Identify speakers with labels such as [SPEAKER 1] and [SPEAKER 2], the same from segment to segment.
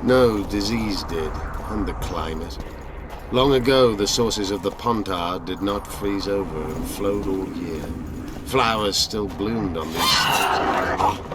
[SPEAKER 1] No, disease did, and the climate. Long ago, the sources of the Pontar did not freeze over and flowed all year. Flowers still bloomed on these slopes.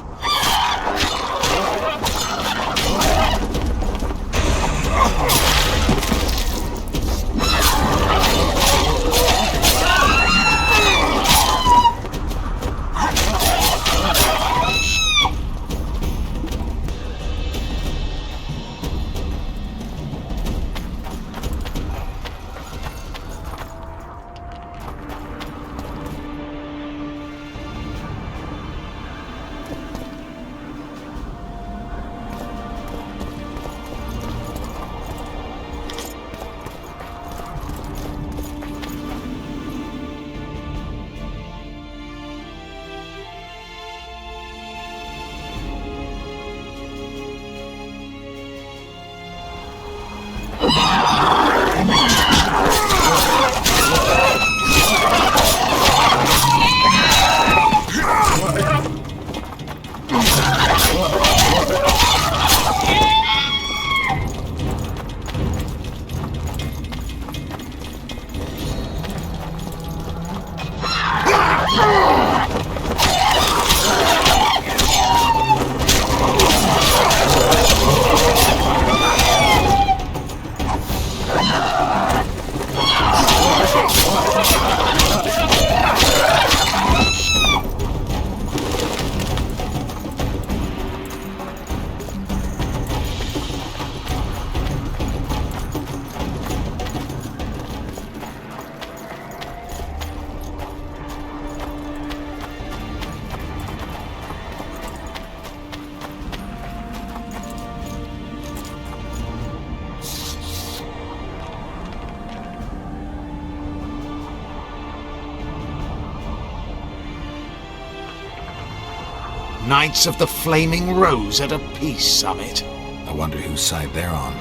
[SPEAKER 2] Knights of the Flaming Rose at a peace summit.
[SPEAKER 3] I wonder whose side they're on.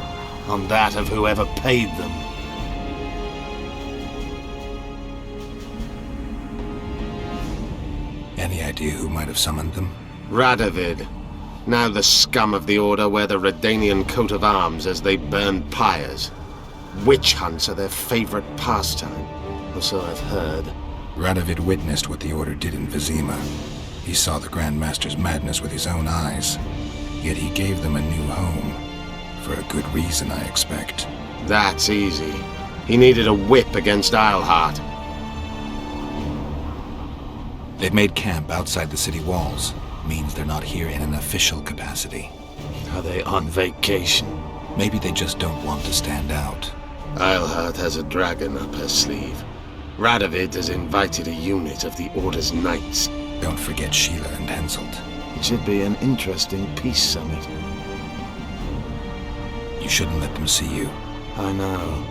[SPEAKER 2] On that of whoever paid them.
[SPEAKER 3] Any idea who might have summoned them?
[SPEAKER 1] Radovid. Now the scum of the Order wear the Redanian coat of arms as they burn pyres. Witch hunts are their favorite pastime, or so I've heard.
[SPEAKER 3] Radovid witnessed what the Order did in Vizima. He saw the Grand Master's madness with his own eyes. Yet he gave them a new home. For a good reason, I expect.
[SPEAKER 1] That's easy. He needed a whip against Isleheart.
[SPEAKER 3] They've made camp outside the city walls. Means they're not here in an official capacity.
[SPEAKER 2] Are they on vacation?
[SPEAKER 3] Maybe they just don't want to stand out.
[SPEAKER 1] Isleheart has a dragon up her sleeve. Radovid has invited a unit of the Order's knights.
[SPEAKER 3] Don't forget Sheila and Henselt.
[SPEAKER 2] It should be an interesting peace summit.
[SPEAKER 3] You shouldn't let them see you.
[SPEAKER 2] I know.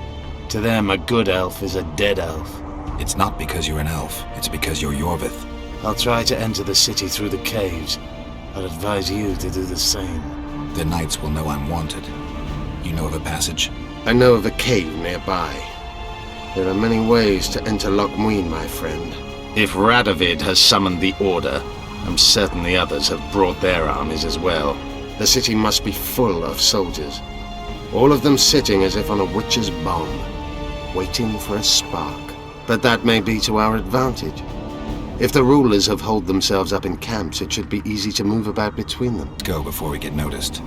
[SPEAKER 2] To them, a good elf is a dead elf.
[SPEAKER 3] It's not because you're an elf. It's because you're Yorvith.
[SPEAKER 2] I'll try to enter the city through the caves. I'd advise you to do the same.
[SPEAKER 3] The knights will know I'm wanted. You know of a passage?
[SPEAKER 1] I know of a cave nearby. There are many ways to enter Loch Muin, my friend. If Radovid has summoned the Order, I'm certain the others have brought their armies as well. The city must be full of soldiers. All of them sitting as if on a witch's bomb, waiting for a spark. But that may be to our advantage. If the rulers have holed themselves up in camps, it should be easy to move about between them.
[SPEAKER 3] Let's go before we get noticed.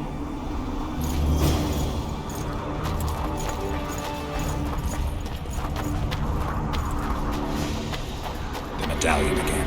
[SPEAKER 3] The medallion again.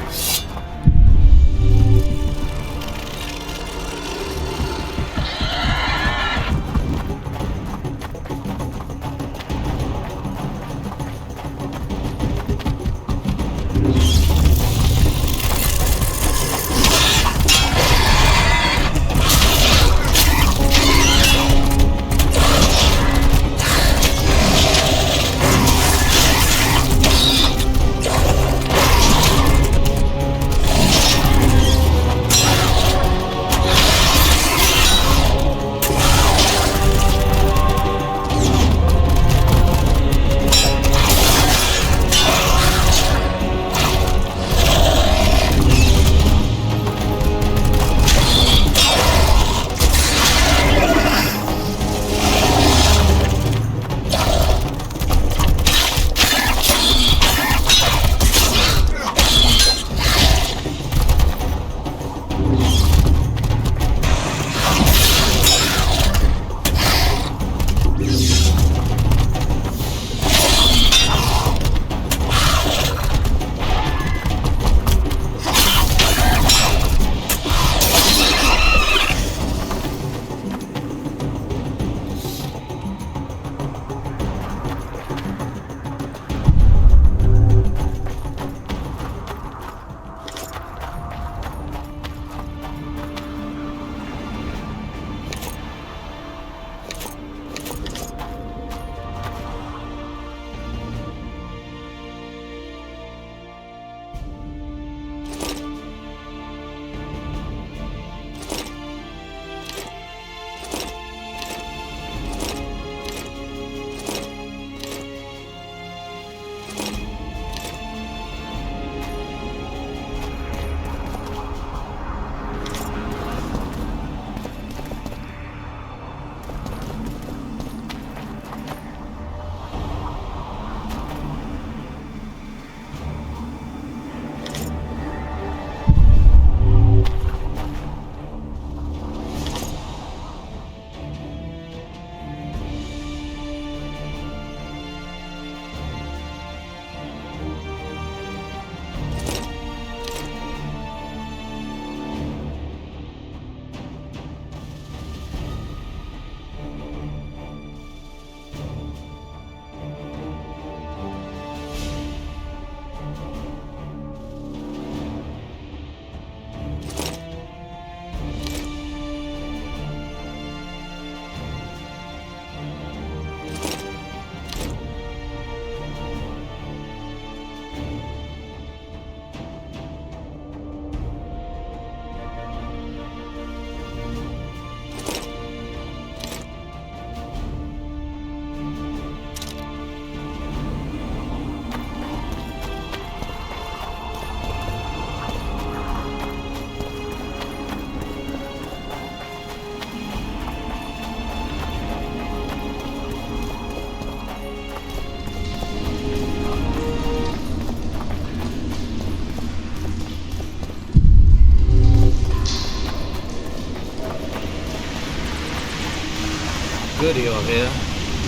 [SPEAKER 1] good you're here.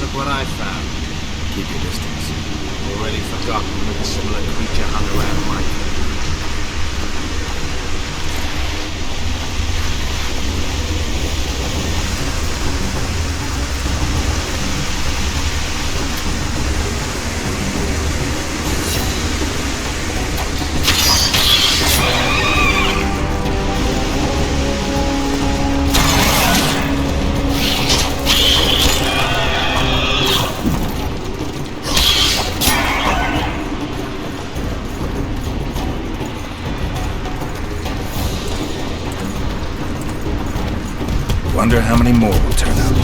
[SPEAKER 1] Look what I found.
[SPEAKER 3] Keep your distance.
[SPEAKER 1] Already forgotten that a similar creature hung around my place.
[SPEAKER 3] Wonder how many more will turn up.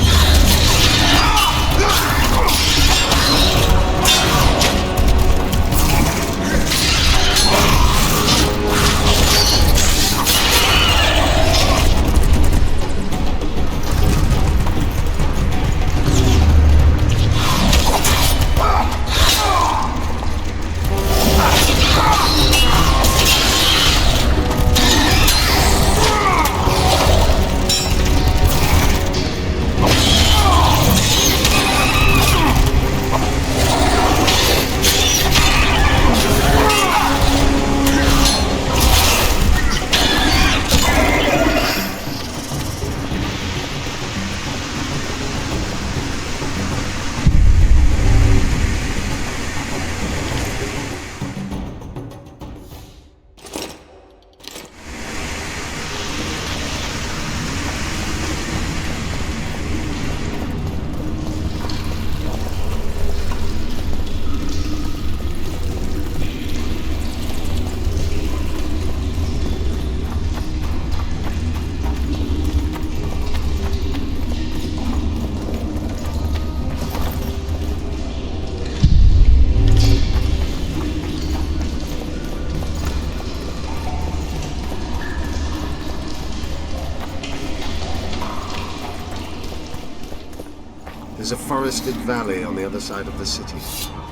[SPEAKER 1] There's a forested valley on the other side of the city,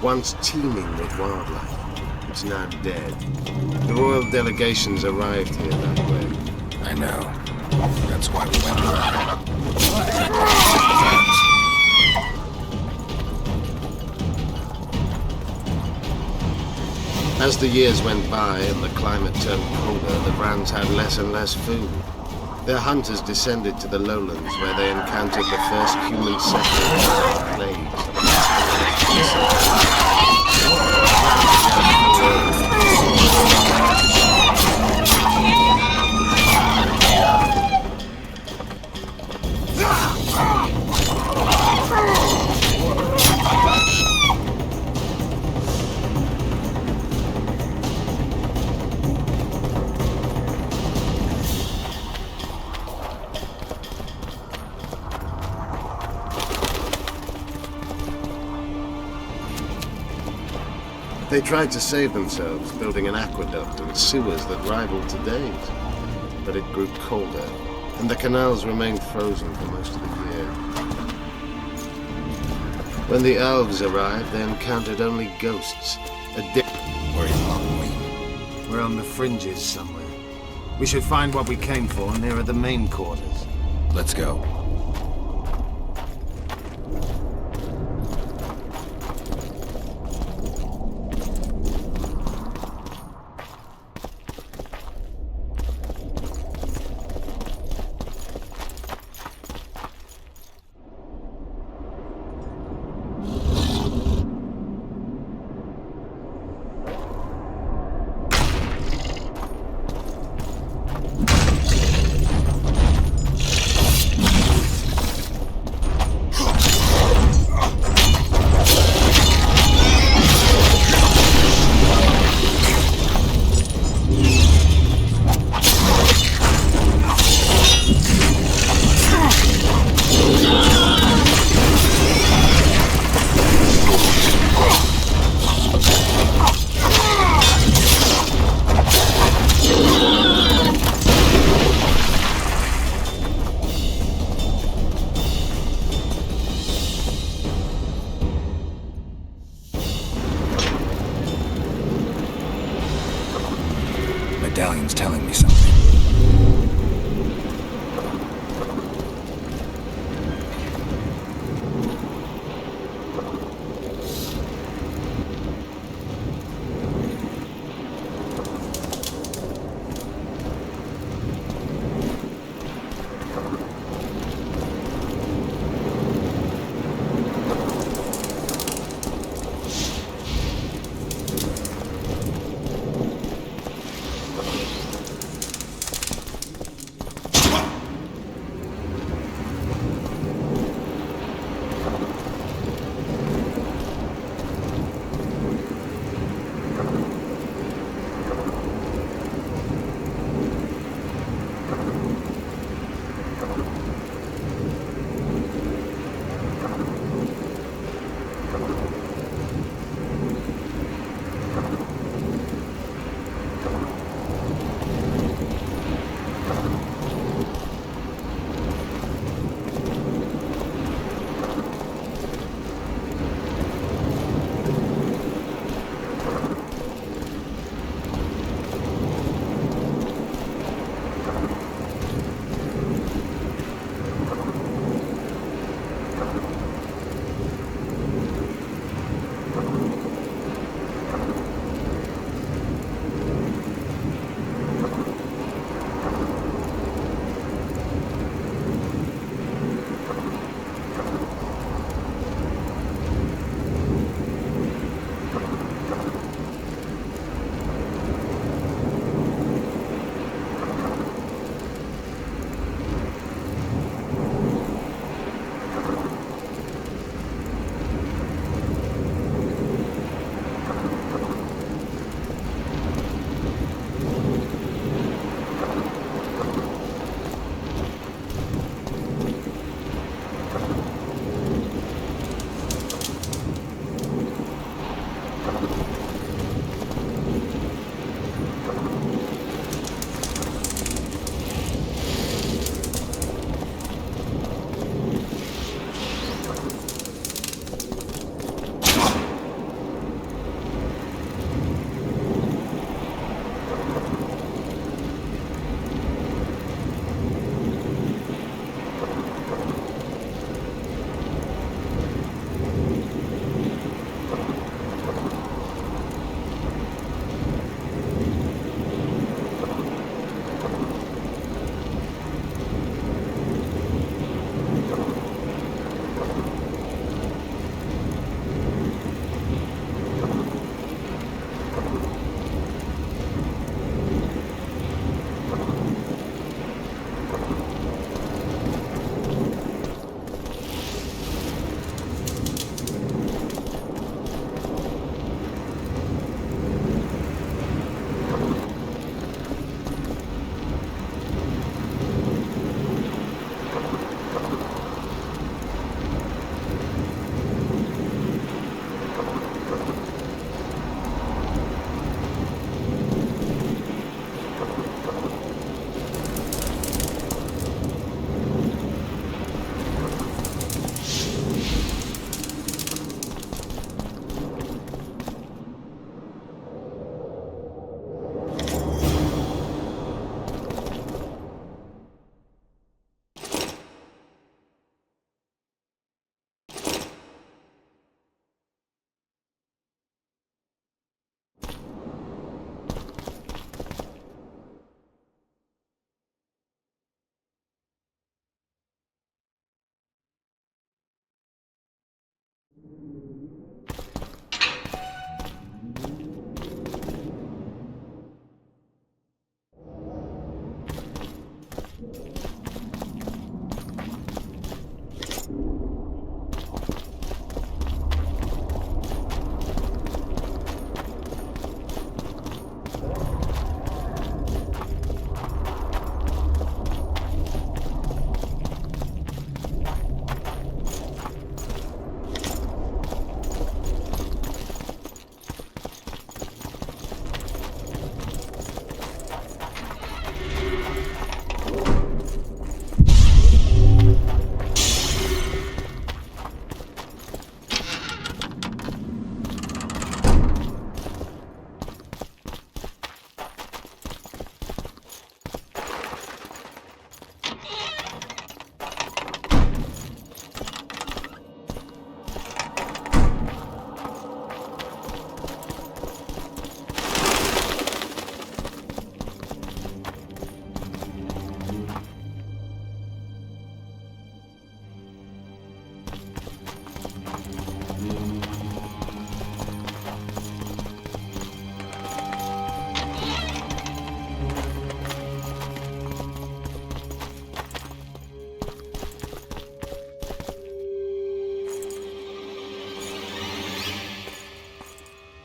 [SPEAKER 1] once teeming with wildlife. It's now dead. The royal delegations arrived here that way.
[SPEAKER 3] I know. That's why we went around.
[SPEAKER 1] As the years went by and the climate turned colder, the Brands had less and less food. Their hunters descended to the lowlands where they encountered the first human settlers of They tried to save themselves, building an aqueduct and sewers that rivaled today's. But it grew colder, and the canals remained frozen for most of the year. When the elves arrived, they encountered only ghosts.
[SPEAKER 3] We're in Loch Muin.
[SPEAKER 2] We're on the fringes somewhere. We should find what we came for nearer the main quarters.
[SPEAKER 3] Let's go.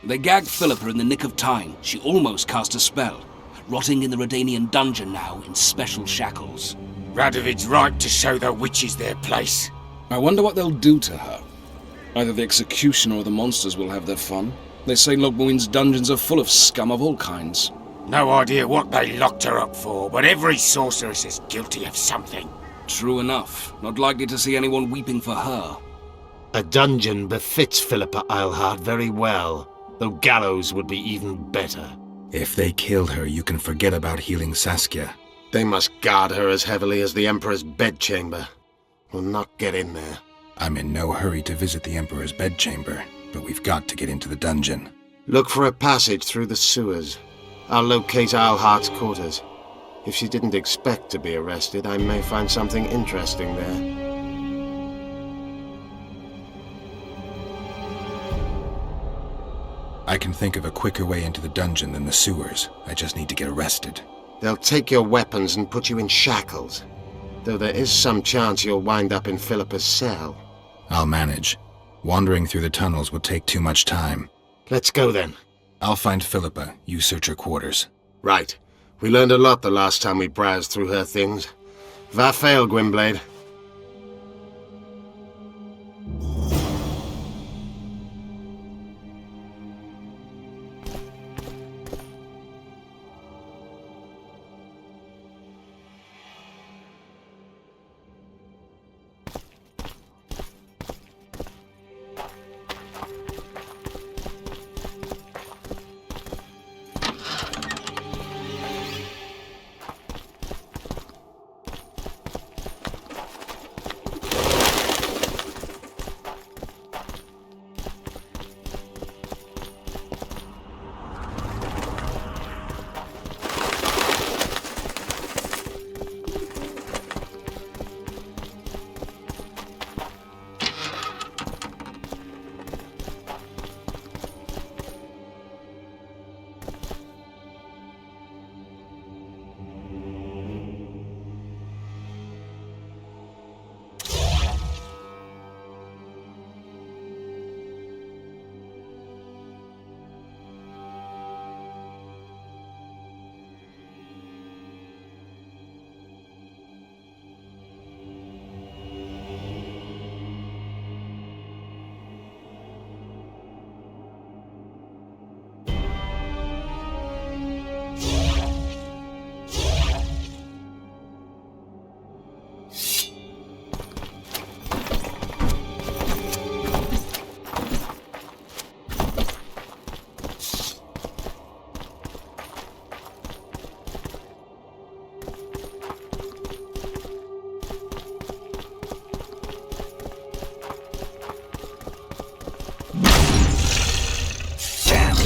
[SPEAKER 4] They gagged Philippa in the nick of time. She almost cast a spell. Rotting in the Redanian dungeon now in special shackles.
[SPEAKER 5] Radovid's right to show the witches their place.
[SPEAKER 6] I wonder what they'll do to her. Either the executioner or the monsters will have their fun. They say Logmuin's dungeons are full of scum of all kinds.
[SPEAKER 5] No idea what they locked her up for, but every sorceress is guilty of something.
[SPEAKER 4] True enough. Not likely to see anyone weeping for her.
[SPEAKER 2] A dungeon befits Philippa Eilhart very well, though gallows would be even better.
[SPEAKER 3] If they kill her, you can forget about healing Saskia.
[SPEAKER 1] They must guard her as heavily as the Emperor's bedchamber. We'll not get in there.
[SPEAKER 3] I'm in no hurry to visit the Emperor's bedchamber, but we've got to get into the dungeon.
[SPEAKER 1] Look for a passage through the sewers. I'll locate Eilhart's quarters. If she didn't expect to be arrested, I may find something interesting there.
[SPEAKER 3] I can think of a quicker way into the dungeon than the sewers. I just need to get arrested.
[SPEAKER 1] They'll take your weapons and put you in shackles. Though there is some chance you'll wind up in Philippa's cell.
[SPEAKER 3] I'll manage. Wandering through the tunnels would take too much time.
[SPEAKER 2] Let's go then.
[SPEAKER 3] I'll find Philippa. You search her quarters.
[SPEAKER 1] Right. We learned a lot the last time we browsed through her things. Vafail, Gwynblade.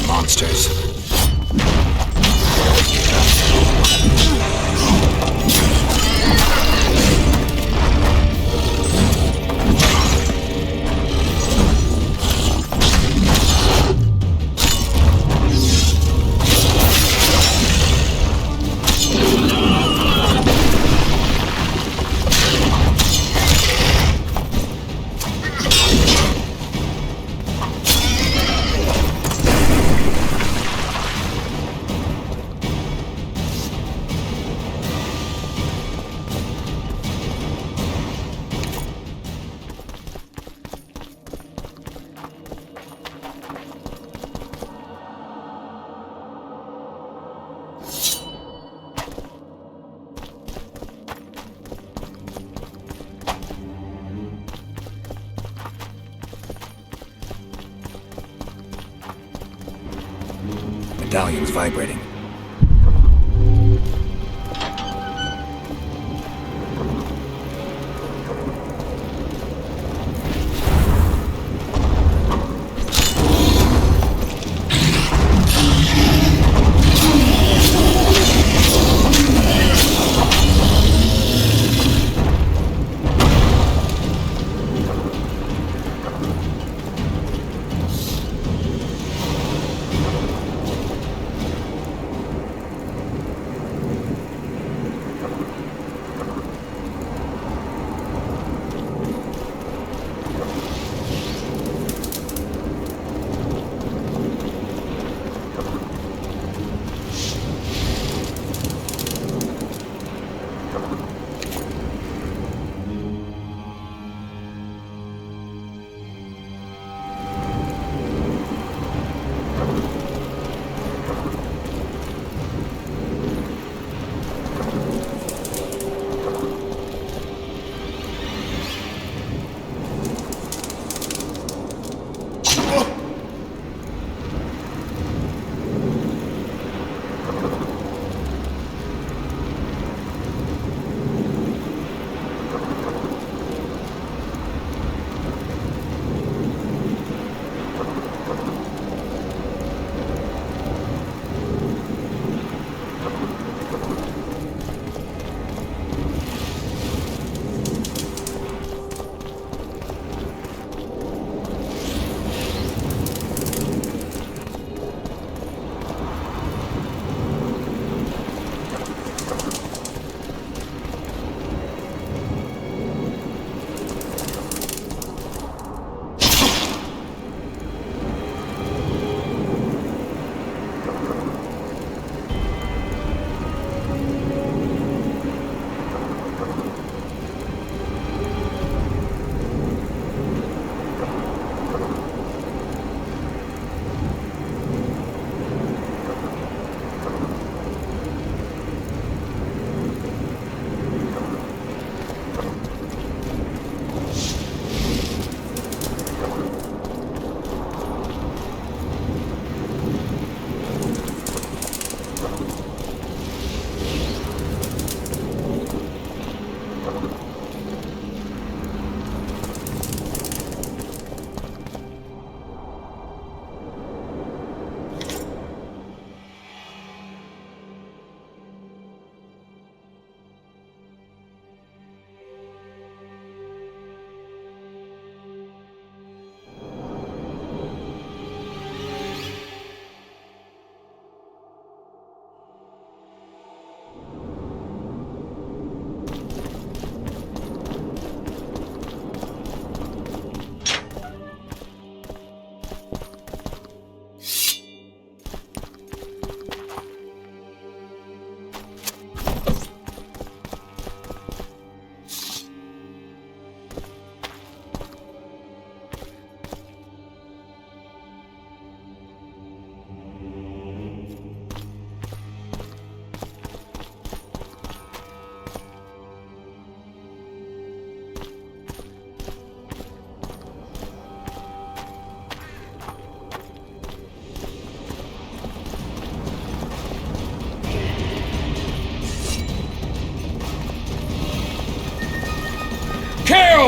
[SPEAKER 3] Monsters. Medallion's vibrating.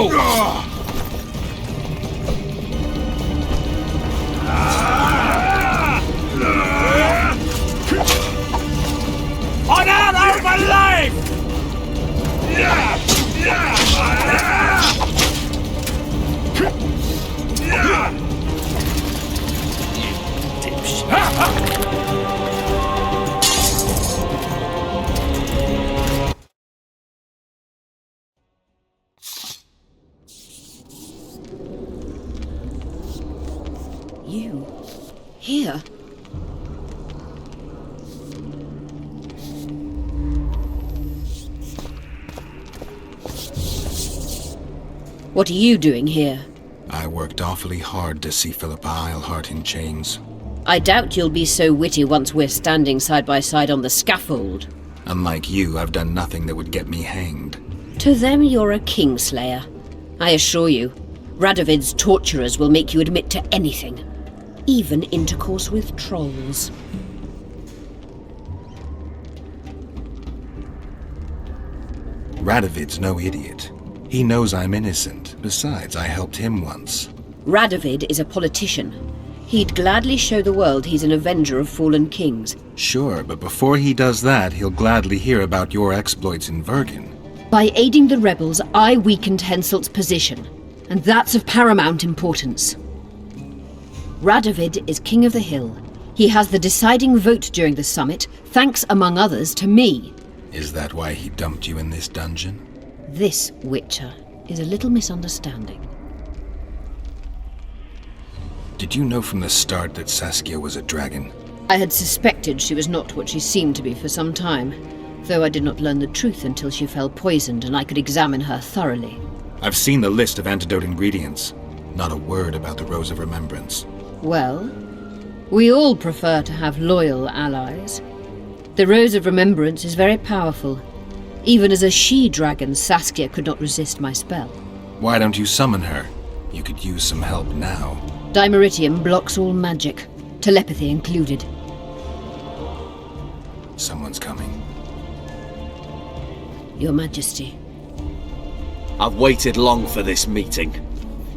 [SPEAKER 5] On our life!
[SPEAKER 7] You? Here? What are you doing here?
[SPEAKER 3] I worked awfully hard to see Philippa Eilhart in chains.
[SPEAKER 7] I doubt you'll be so witty once we're standing side by side on the scaffold.
[SPEAKER 3] Unlike you, I've done nothing that would get me hanged.
[SPEAKER 7] To them, you're a kingslayer. I assure you, Radovid's torturers will make you admit to anything. Even intercourse with trolls.
[SPEAKER 3] Radovid's no idiot. He knows I'm innocent. Besides, I helped him once.
[SPEAKER 7] Radovid is a politician. He'd gladly show the world he's an avenger of fallen kings.
[SPEAKER 3] Sure, but before he does that, he'll gladly hear about your exploits in Vergen.
[SPEAKER 7] By aiding the rebels, I weakened Henselt's position, and that's of paramount importance. Radovid is king of the hill. He has the deciding vote during the summit, thanks, among others, to me.
[SPEAKER 3] Is that why he dumped you in this dungeon?
[SPEAKER 7] This, Witcher, is a little misunderstanding.
[SPEAKER 3] Did you know from the start that Saskia was a dragon?
[SPEAKER 7] I had suspected she was not what she seemed to be for some time, though I did not learn the truth until she fell poisoned and I could examine her thoroughly.
[SPEAKER 3] I've seen the list of antidote ingredients. Not a word about the Rose of Remembrance.
[SPEAKER 7] Well, we all prefer to have loyal allies. The Rose of Remembrance is very powerful. Even as a she-dragon, Saskia could not resist my spell.
[SPEAKER 3] Why don't you summon her? You could use some help now.
[SPEAKER 7] Dimeritium blocks all magic, telepathy included.
[SPEAKER 3] Someone's coming.
[SPEAKER 7] Your Majesty.
[SPEAKER 8] I've waited long for this meeting.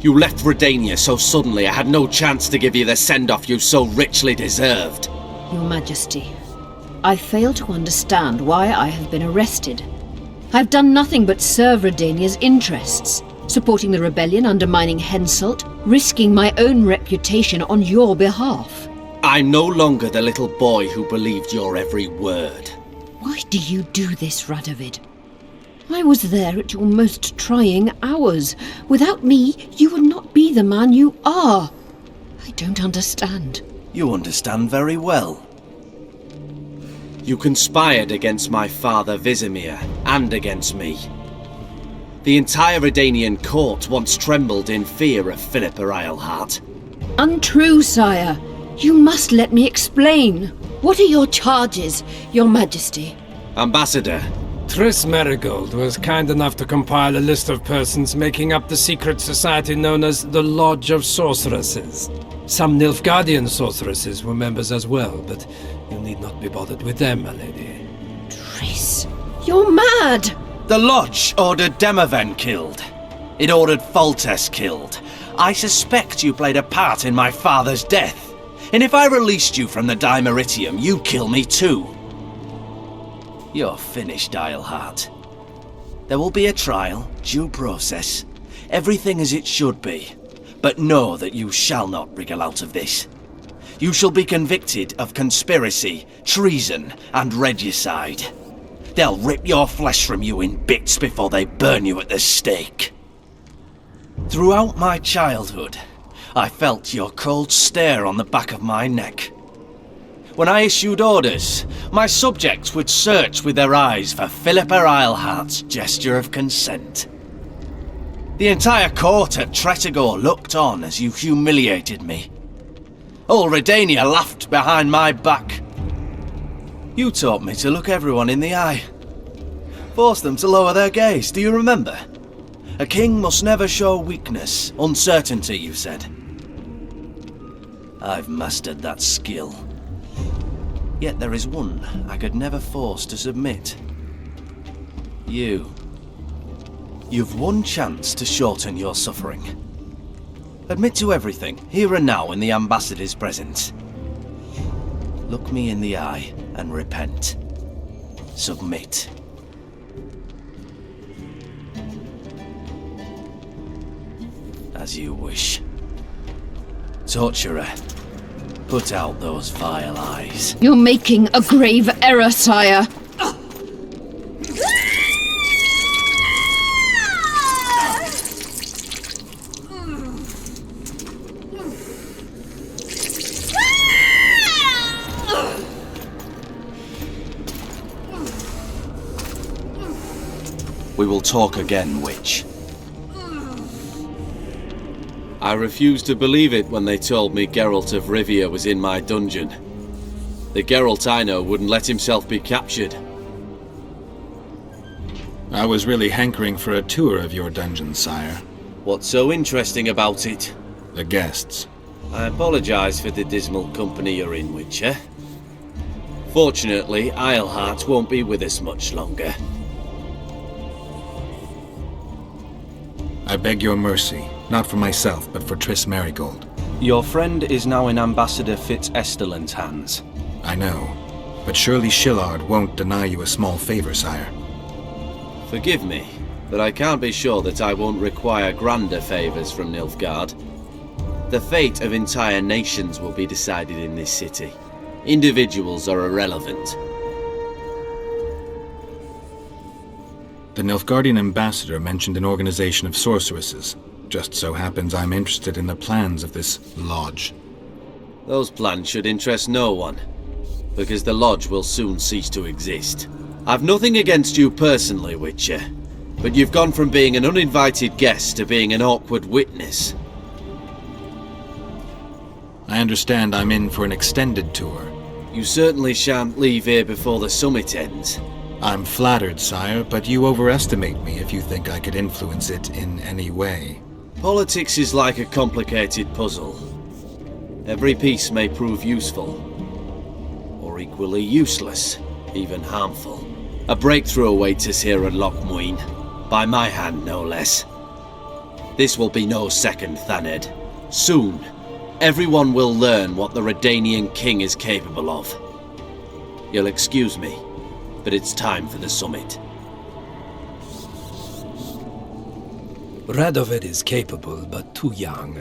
[SPEAKER 8] You left Redania so suddenly I had no chance to give you the send-off you so richly deserved.
[SPEAKER 7] Your Majesty, I fail to understand why I have been arrested. I've done nothing but serve Redania's interests, supporting the rebellion, undermining Henselt, risking my own reputation on your behalf.
[SPEAKER 8] I'm no longer the little boy who believed your every word.
[SPEAKER 7] Why do you do this, Radovid? I was there at your most trying hours. Without me, you would not be the man you are. I don't understand.
[SPEAKER 8] You understand very well. You conspired against my father Vizimir, and against me. The entire Redanian court once trembled in fear of Philippa Eilhart.
[SPEAKER 7] Untrue, sire. You must let me explain. What are your charges, Your Majesty?
[SPEAKER 8] Ambassador.
[SPEAKER 9] Triss Merigold was kind enough to compile a list of persons making up the secret society known as the Lodge of Sorceresses. Some Nilfgaardian sorceresses were members as well, but you need not be bothered with them, my lady.
[SPEAKER 7] Triss, you're mad!
[SPEAKER 8] The Lodge ordered Demaven killed. It ordered Foltest killed. I suspect you played a part in my father's death. And if I released you from the Dimeritium, you'd kill me too. You're finished, Eilhart. There will be a trial, due process, everything as it should be. But know that you shall not wriggle out of this. You shall be convicted of conspiracy, treason, and regicide. They'll rip your flesh from you in bits before they burn you at the stake. Throughout my childhood, I felt your cold stare on the back of my neck. When I issued orders, my subjects would search with their eyes for Philippa Eilhart's gesture of consent. The entire court at Tretogor looked on as you humiliated me. All Redania laughed behind my back. You taught me to look everyone in the eye. Forced them to lower their gaze, do you remember? A king must never show weakness, uncertainty, you said. I've mastered that skill. Yet there is one I could never force to submit. You. You've one chance to shorten your suffering. Admit to everything, here and now in the Ambassador's presence. Look me in the eye and repent. Submit. As you wish. Torturer, put out those vile eyes.
[SPEAKER 7] You're making a grave error, sire.
[SPEAKER 8] We will talk again, witch.
[SPEAKER 10] I refused to believe it when they told me Geralt of Rivia was in my dungeon. The Geralt I know wouldn't let himself be captured.
[SPEAKER 3] I was really hankering for a tour of your dungeon, sire.
[SPEAKER 10] What's so interesting about it?
[SPEAKER 3] The guests.
[SPEAKER 10] I apologize for the dismal company you're in, Witcher. Fortunately, Eilhart won't be with us much longer.
[SPEAKER 3] I beg your mercy, not for myself, but for Triss Merigold.
[SPEAKER 8] Your friend is now in Ambassador Fitz-Esterland's hands.
[SPEAKER 3] I know, but surely Shillard won't deny you a small favor, sire.
[SPEAKER 10] Forgive me, but I can't be sure that I won't require grander favors from Nilfgaard. The fate of entire nations will be decided in this city. Individuals are irrelevant.
[SPEAKER 3] The Nilfgaardian ambassador mentioned an organization of sorceresses. Just so happens I'm interested in the plans of this lodge.
[SPEAKER 10] Those plans should interest no one, because the lodge will soon cease to exist. I've nothing against you personally, Witcher, but you've gone from being an uninvited guest to being an awkward witness.
[SPEAKER 3] I understand I'm in for an extended tour.
[SPEAKER 10] You certainly shan't leave here before the summit ends.
[SPEAKER 3] I'm flattered, sire, but you overestimate me if you think I could influence it in any way.
[SPEAKER 10] Politics is like a complicated puzzle. Every piece may prove useful, or equally useless, even harmful. A breakthrough awaits us here at Loch Muin, by my hand no less. This will be no second Thaned. Soon, everyone will learn what the Redanian king is capable of. You'll excuse me, but it's time for the summit.
[SPEAKER 9] Radovid is capable, but too young.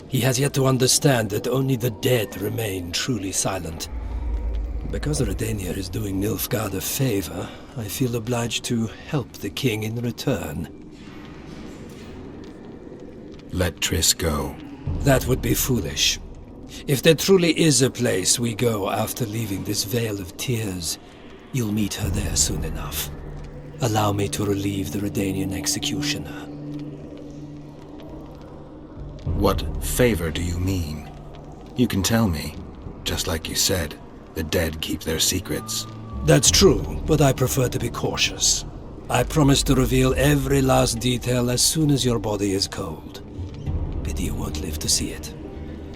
[SPEAKER 9] He has yet to understand that only the dead remain truly silent. Because Redania is doing Nilfgaard a favor, I feel obliged to help the king in return.
[SPEAKER 3] Let Triss go.
[SPEAKER 9] That would be foolish. If there truly is a place we go after leaving this Vale of Tears, you'll meet her there soon enough. Allow me to relieve the Redanian executioner.
[SPEAKER 3] What favor do you mean? You can tell me. Just like you said, the dead keep their secrets.
[SPEAKER 9] That's true, but I prefer to be cautious. I promise to reveal every last detail as soon as your body is cold. Pity you won't live to see it.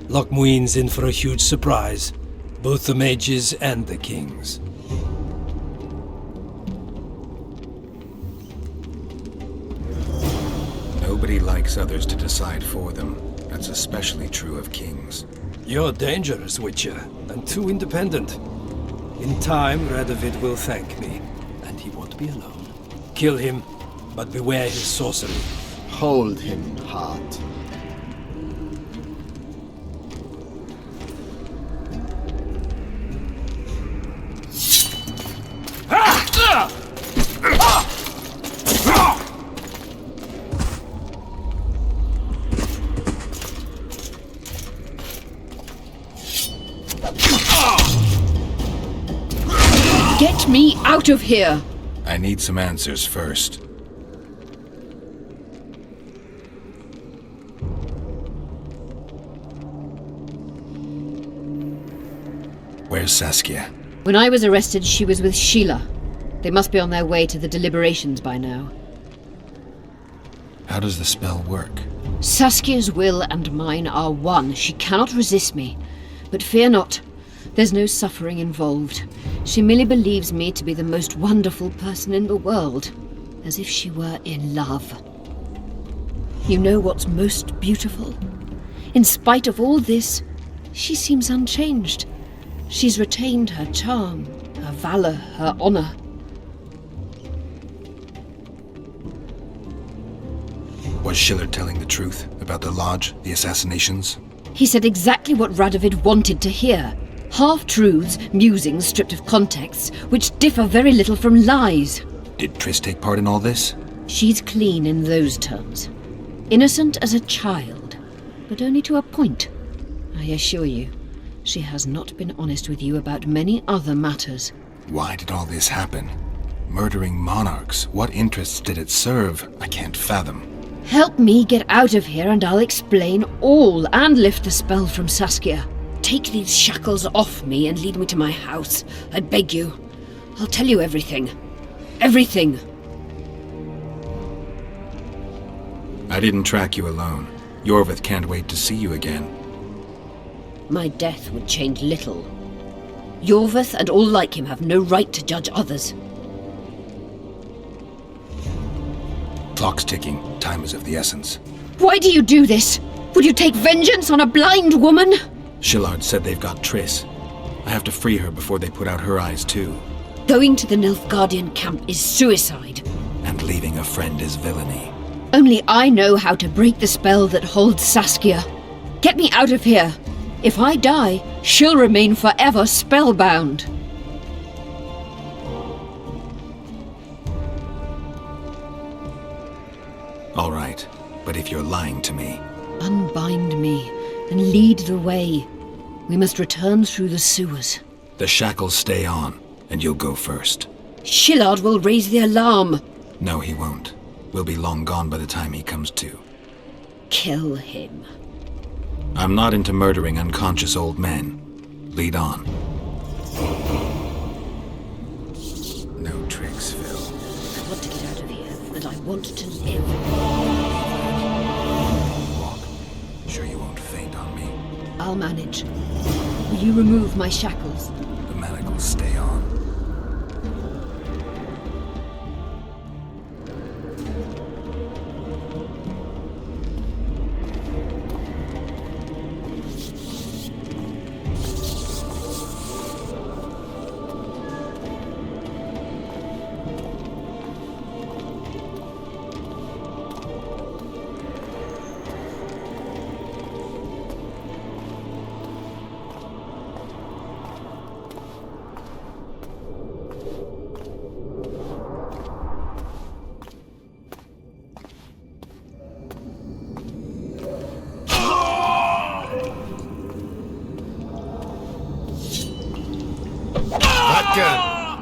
[SPEAKER 9] Loch Muin's in for a huge surprise, both the mages and the kings.
[SPEAKER 3] Nobody likes others to decide for them. That's especially true of kings.
[SPEAKER 9] You're dangerous, Witcher, and too independent. In time, Radovid will thank me, and he won't be alone. Kill him, but beware his sorcery.
[SPEAKER 1] Hold him, Hart.
[SPEAKER 7] Get me out of here!
[SPEAKER 3] I need some answers first. Where's Saskia?
[SPEAKER 7] When I was arrested, she was with Sheila. They must be on their way to the deliberations by now.
[SPEAKER 3] How does the spell work?
[SPEAKER 7] Saskia's will and mine are one. She cannot resist me. But fear not. There's no suffering involved. She merely believes me to be the most wonderful person in the world. as if she were in love. You know what's most beautiful? In spite of all this, she seems unchanged. She's retained her charm, her valor, her honor.
[SPEAKER 3] Was Schiller telling the truth about the Lodge, the assassinations?
[SPEAKER 7] He said exactly what Radovid wanted to hear. Half-truths, musings stripped of context, which differ very little from lies.
[SPEAKER 3] Did Triss take part in all this?
[SPEAKER 7] She's clean in those terms. Innocent as a child, but only to a point. I assure you, she has not been honest with you about many other matters.
[SPEAKER 3] Why did all this happen? Murdering monarchs, what interests did it serve? I can't fathom.
[SPEAKER 7] Help me get out of here and I'll explain all and lift the spell from Saskia. Take these shackles off me and lead me to my house. I beg you. I'll tell you everything. Everything.
[SPEAKER 3] I didn't track you alone. Yorvith can't wait to see you again.
[SPEAKER 7] My death would change little. Yorvith and all like him have no right to judge others.
[SPEAKER 3] Clock's ticking. Time is of the essence.
[SPEAKER 7] Why do you do this? Would you take vengeance on a blind woman?
[SPEAKER 3] Shillard said they've got Triss. I have to free her before they put out her eyes too.
[SPEAKER 7] Going to the Nilfgaardian camp is suicide.
[SPEAKER 3] And leaving a friend is villainy.
[SPEAKER 7] Only I know how to break the spell that holds Saskia. Get me out of here. If I die, she'll remain forever spellbound.
[SPEAKER 3] All right, but if you're lying to me...
[SPEAKER 7] Unbind me and lead the way. We must return through the sewers.
[SPEAKER 3] The shackles stay on, and you'll go first.
[SPEAKER 7] Shillard will raise the alarm.
[SPEAKER 3] No, he won't. We'll be long gone by the time he comes to.
[SPEAKER 7] Kill him.
[SPEAKER 3] I'm not into murdering unconscious old men. Lead on. No tricks, Phil.
[SPEAKER 7] I want to get out of here, and I want to live.
[SPEAKER 3] Walk. Sure you won't faint on me?
[SPEAKER 7] I'll manage. Will you remove my shackles?
[SPEAKER 3] The manacles stay on.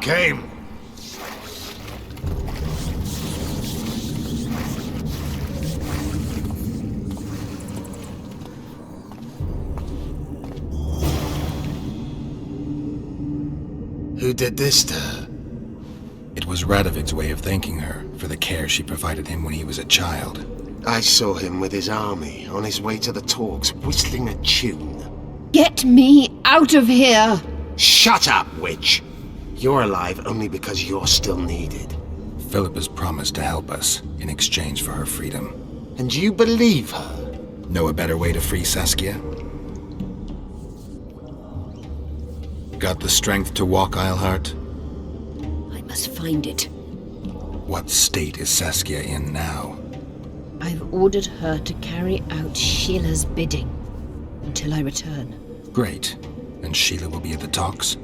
[SPEAKER 2] Came. Who did this to her?
[SPEAKER 3] It was Radovid's way of thanking her for the care she provided him when he was a child.
[SPEAKER 1] I saw him with his army on his way to the talks, whistling a tune.
[SPEAKER 7] Get me out of here!
[SPEAKER 1] Shut up, witch! You're alive only because you're still needed.
[SPEAKER 3] Philippa's promised to help us in exchange for her freedom.
[SPEAKER 1] And you believe her?
[SPEAKER 3] Know a better way to free Saskia? Got the strength to walk, Eilhart?
[SPEAKER 7] I must find it.
[SPEAKER 3] What state is Saskia in now?
[SPEAKER 7] I've ordered her to carry out Sheila's bidding until I return.
[SPEAKER 3] Great. And Sheila will be at the talks?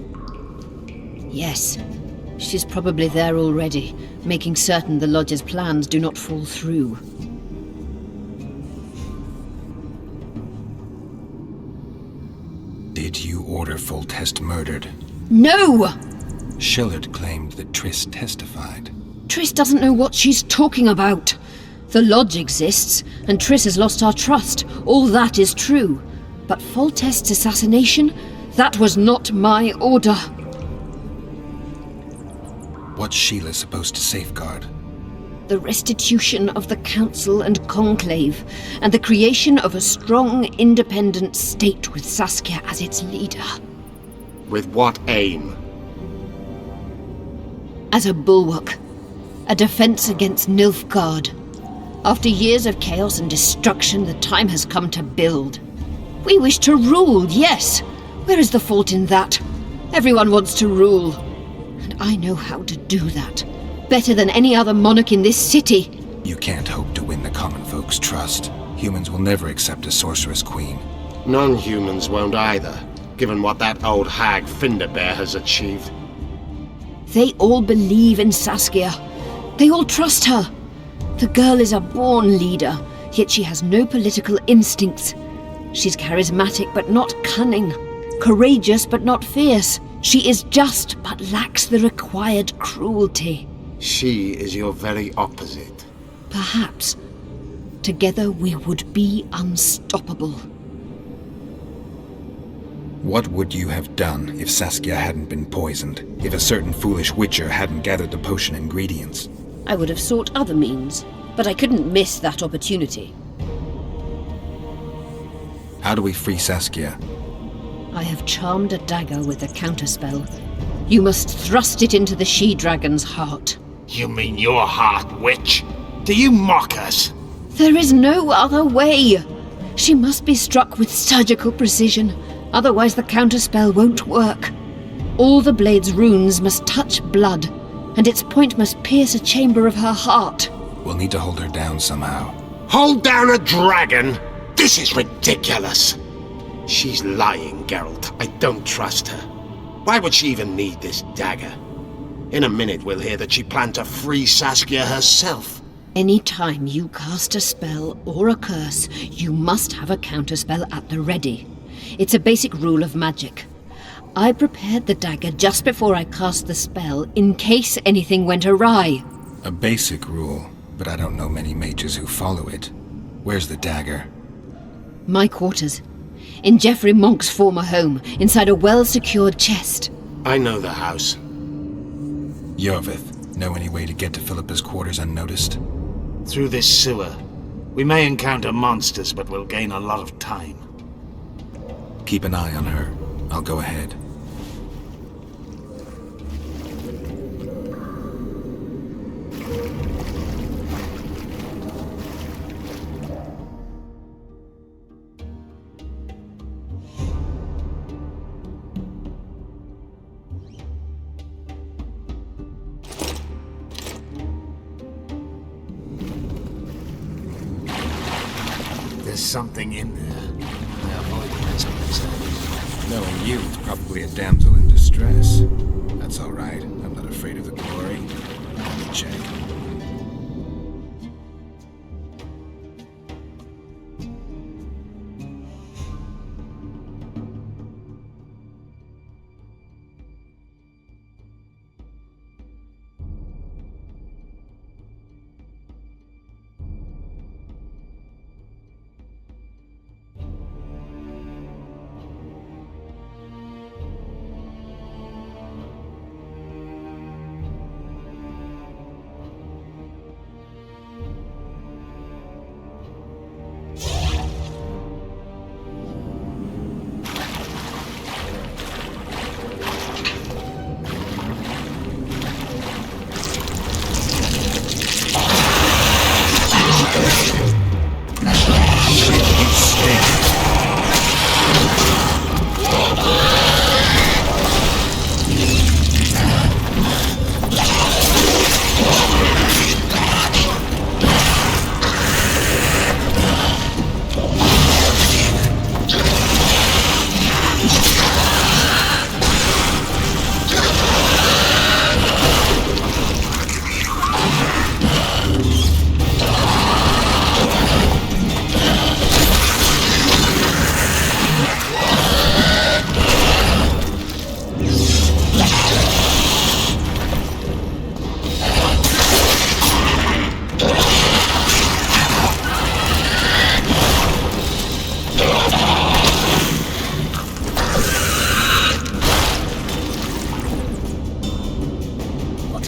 [SPEAKER 7] Yes. She's probably there already, making certain the Lodge's plans do not fall through.
[SPEAKER 3] Did you order Foltest murdered?
[SPEAKER 7] No!
[SPEAKER 3] Shillard claimed that Triss testified.
[SPEAKER 7] Triss doesn't know what she's talking about. The Lodge exists, and Triss has lost our trust. All that is true. But Foltest's assassination? That was not my order.
[SPEAKER 3] What's Sheila supposed to safeguard?
[SPEAKER 7] The restitution of the Council and Conclave, and the creation of a strong, independent state with Saskia as its leader.
[SPEAKER 1] With what aim?
[SPEAKER 7] As a bulwark. A defense against Nilfgaard. After years of chaos and destruction, the time has come to build. We wish to rule, yes. Where is the fault in that? Everyone wants to rule. And I know how to do that. Better than any other monarch in this city.
[SPEAKER 3] You can't hope to win the common folk's trust. Humans will never accept a sorceress queen.
[SPEAKER 1] Non-humans won't either, given what that old hag Finderbear has achieved.
[SPEAKER 7] They all believe in Saskia. They all trust her. The girl is a born leader, yet she has no political instincts. She's charismatic but not cunning, courageous but not fierce. She is just but lacks the required cruelty.
[SPEAKER 1] She is your very opposite.
[SPEAKER 7] Perhaps. Together we would be unstoppable.
[SPEAKER 3] What would you have done if Saskia hadn't been poisoned? If a certain foolish witcher hadn't gathered the potion ingredients?
[SPEAKER 7] I would have sought other means, but I couldn't miss that opportunity.
[SPEAKER 3] How do we free Saskia?
[SPEAKER 7] I have charmed a dagger with a counterspell. You must thrust it into the she-dragon's heart.
[SPEAKER 2] You mean your heart, witch? Do you mock us?
[SPEAKER 7] There is no other way. She must be struck with surgical precision, otherwise the counterspell won't work. All the blade's runes must touch blood, and its point must pierce a chamber of her heart.
[SPEAKER 3] We'll need to hold her down somehow.
[SPEAKER 1] Hold down a dragon? This is ridiculous. She's lying, Geralt. I don't trust her. Why would she even need this dagger? In a minute we'll hear that she planned to free Saskia herself.
[SPEAKER 7] Any time you cast a spell or a curse, you must have a counterspell at the ready. It's a basic rule of magic. I prepared the dagger just before I cast the spell, in case anything went awry.
[SPEAKER 3] A basic rule, but I don't know many mages who follow it. Where's the dagger?
[SPEAKER 7] My quarters. In Geoffrey Monk's former home, inside a well-secured chest.
[SPEAKER 1] I know the house.
[SPEAKER 3] Yorvith, know any way to get to Philippa's quarters unnoticed?
[SPEAKER 2] Through this sewer. We may encounter monsters, but we'll gain a lot of time.
[SPEAKER 3] Keep an eye on her. I'll go ahead.
[SPEAKER 2] There's something in there. I avoided this place.
[SPEAKER 3] Knowing you, it's probably a damsel in distress. That's all right. I'm not afraid of the glory. Let me check.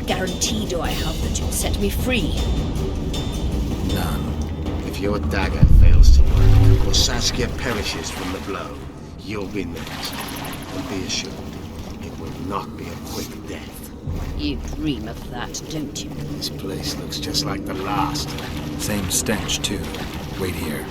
[SPEAKER 7] Guarantee do I have that you'll set me free?
[SPEAKER 3] None.
[SPEAKER 1] If your dagger fails to work, or Saskia perishes from the blow, you'll be next. And be assured, it will not be a quick death.
[SPEAKER 7] You dream of that, don't you?
[SPEAKER 2] This place looks just like the last.
[SPEAKER 3] Same stench, too. Wait here.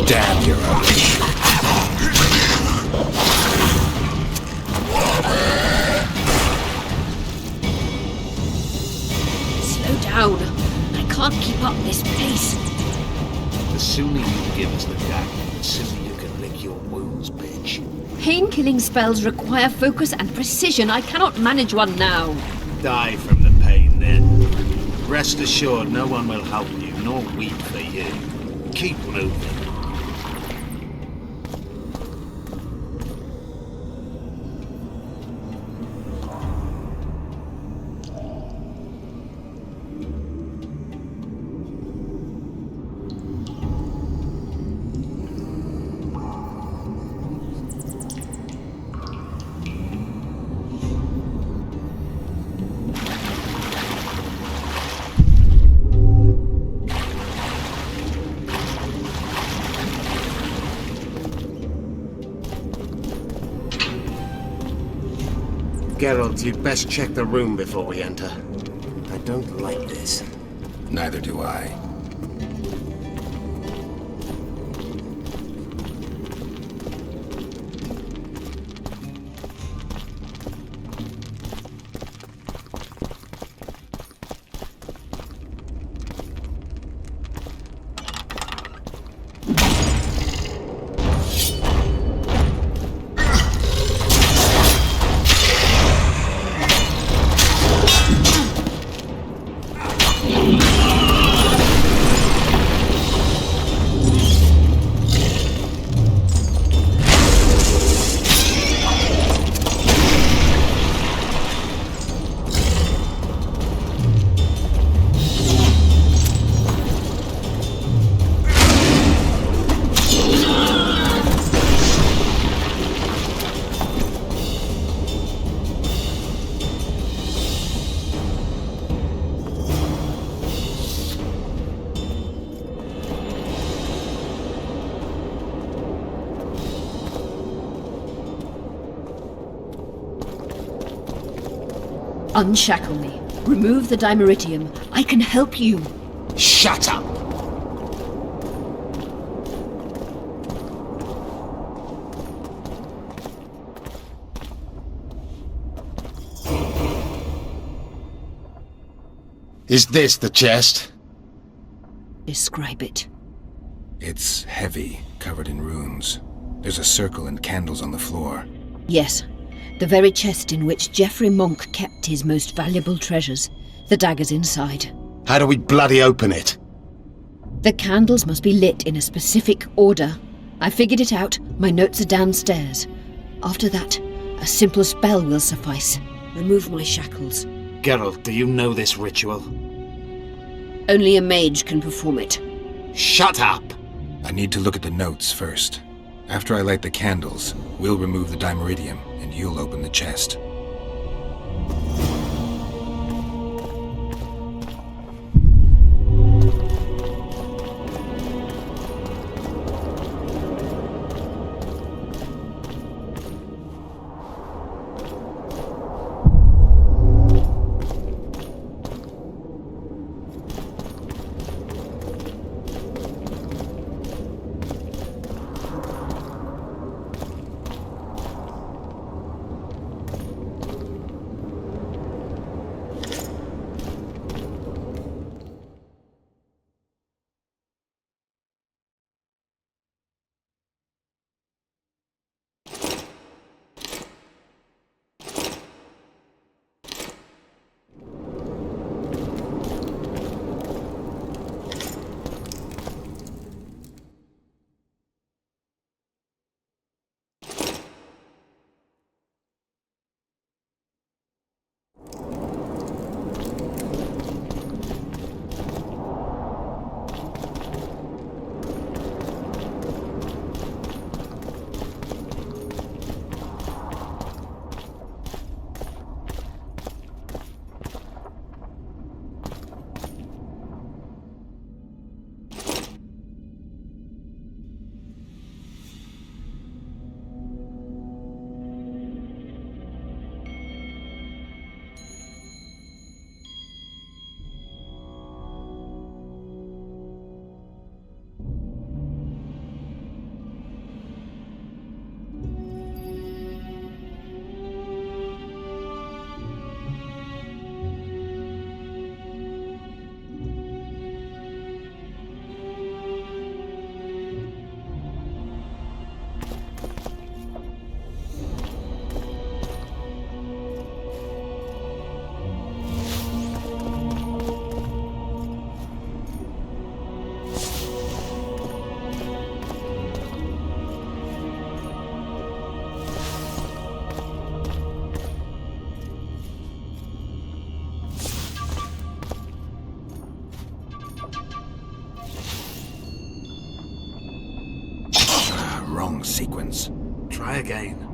[SPEAKER 3] Damn, you're ugly.
[SPEAKER 7] Slow down. I can't keep up this pace.
[SPEAKER 2] The sooner you give us the dagger, the sooner you can lick your wounds, bitch.
[SPEAKER 7] Pain-killing spells require focus and precision. I cannot manage one now.
[SPEAKER 2] Die from the pain, then. Rest assured, no one will help you, nor weep for you. Keep moving. Geralt, you'd best check the room before we enter. I don't like this.
[SPEAKER 3] Neither do I.
[SPEAKER 7] Unshackle me. Remove the Dimeritium. I can help you.
[SPEAKER 2] Shut up! Is this the chest?
[SPEAKER 7] Describe it.
[SPEAKER 3] It's heavy, covered in runes. There's a circle and candles on the floor.
[SPEAKER 7] Yes. The very chest in which Geoffrey Monk kept his most valuable treasures. The dagger's inside.
[SPEAKER 2] How do we bloody open it?
[SPEAKER 7] The candles must be lit in a specific order. I figured it out. My notes are downstairs. After that, a simple spell will suffice. Remove my shackles.
[SPEAKER 2] Geralt, do you know this ritual?
[SPEAKER 7] Only a mage can perform it.
[SPEAKER 2] Shut up!
[SPEAKER 3] I need to look at the notes first. After I light the candles, we'll remove the Dimeritium, and you'll open the chest. sequence.
[SPEAKER 2] Try again.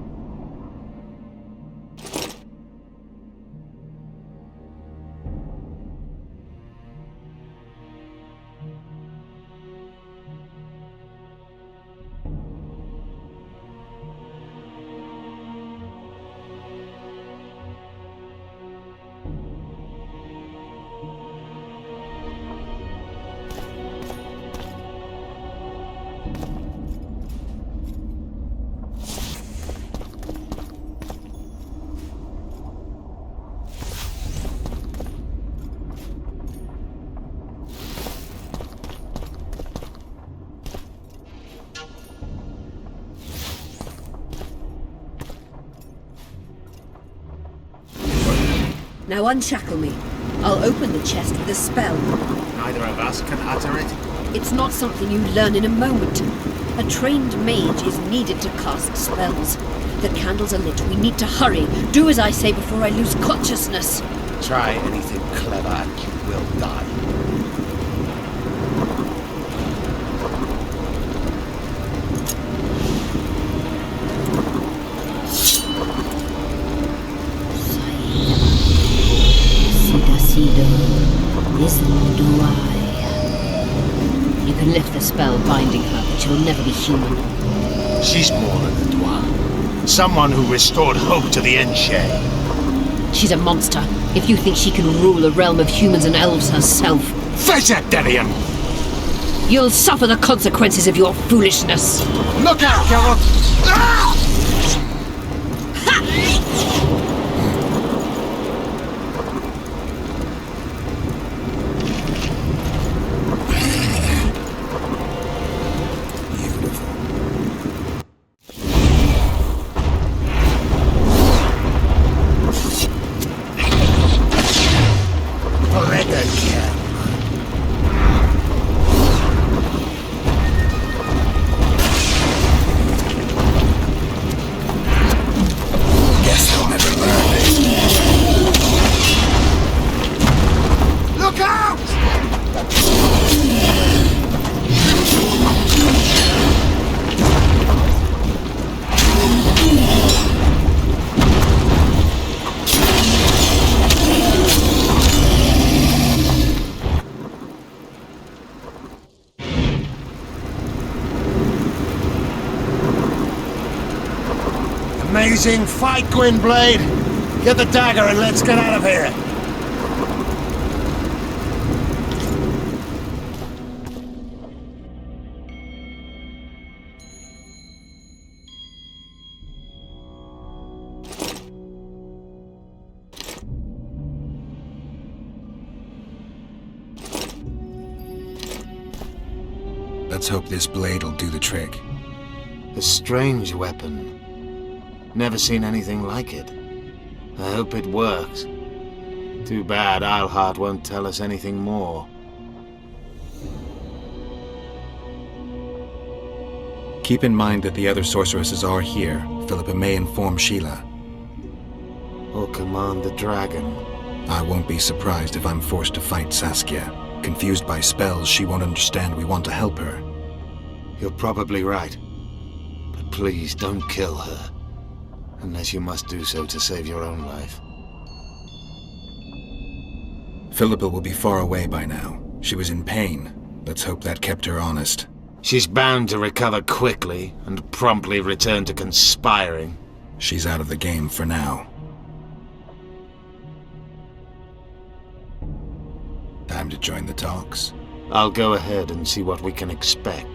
[SPEAKER 7] Now unshackle me. I'll open the chest with a spell.
[SPEAKER 2] Neither of us can utter it.
[SPEAKER 7] It's not something you learn in a moment. A trained mage is needed to cast spells. The candles are lit. We need to hurry. Do as I say before I lose consciousness.
[SPEAKER 2] Try anything clever and you will die.
[SPEAKER 7] You can lift the spell binding her, but she'll never be human.
[SPEAKER 2] She's more than a Dwa. Someone who restored hope to the Enche.
[SPEAKER 7] She's a monster. If you think she can rule a realm of humans and elves herself,
[SPEAKER 2] Face it, Delian!
[SPEAKER 7] you'll suffer the consequences of your foolishness.
[SPEAKER 2] Look out, Geralt! Ah! Amazing fight, Gwynblade! Get the dagger and let's get out of here!
[SPEAKER 3] Let's hope this blade'll do the trick.
[SPEAKER 1] A strange weapon. Never seen anything like it. I hope it works. Too bad Eilhart won't tell us anything more.
[SPEAKER 3] Keep in mind that the other sorceresses are here. Philippa may inform Sheila.
[SPEAKER 1] Or command the dragon.
[SPEAKER 3] I won't be surprised if I'm forced to fight Saskia. Confused by spells, she won't understand we want to help her.
[SPEAKER 1] You're probably right. But please don't kill her. Unless you must do so to save your own life.
[SPEAKER 3] Philippa will be far away by now. She was in pain. Let's hope that kept her honest.
[SPEAKER 1] She's bound to recover quickly and promptly return to conspiring.
[SPEAKER 3] She's out of the game for now. Time to join the talks.
[SPEAKER 1] I'll go ahead and see what we can expect.